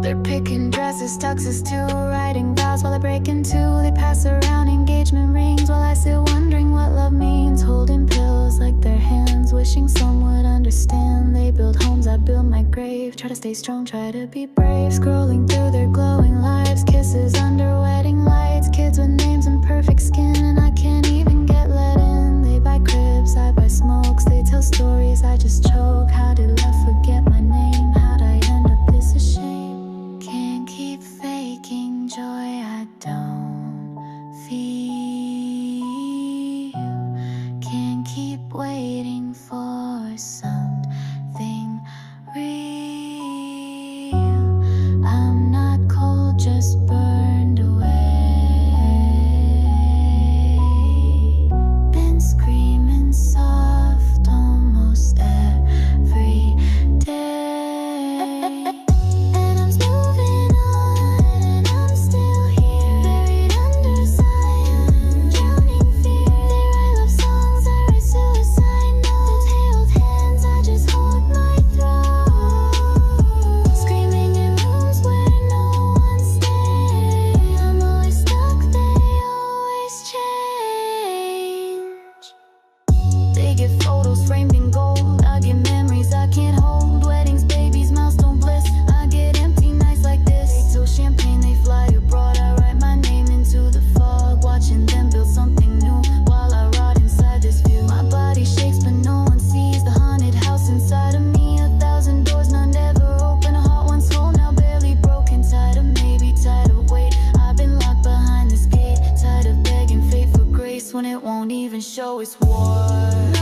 They're picking dresses, tuxes too, writing vows while I break into. They pass around engagement rings while I sit wondering what love means. Holding pills like their hands, wishing someone would understand. They build homes, I build my grave. Try to stay strong, try to be brave. Scrolling through their glowing lives, kisses under wedding lights. Kids with names and perfect skin, and I can't even get let in. They buy cribs, I buy smokes. They tell stories, I just choke. How did love forget my name? How'd I end up this ashamed? Can't keep faking joy I don't feel. Can't keep waiting for something real. I'm not cold, just burned away. Been screaming soft almost every day. And I'm moving on, and I'm still here, buried under silence, drowning fear. They write love songs, I write suicide notes. Held hands, I just hold my throat. Screaming in rooms where no one's staying. I'm always stuck, they always change. They get photos framed in gold, I get memories I can't hold. Weddings, babies, milestone bliss. I get empty nights like this. They toast champagne, they fly abroad. I write my name into the fog, watching them build something new while I rot inside this view. My body shakes but no one sees the haunted house inside of me. 1,000 doors, none ever open. A heart once whole, now barely broken. Tired of maybe, tired of wait. I've been locked behind this gate. Tired of begging fate for grace when it won't even show its war.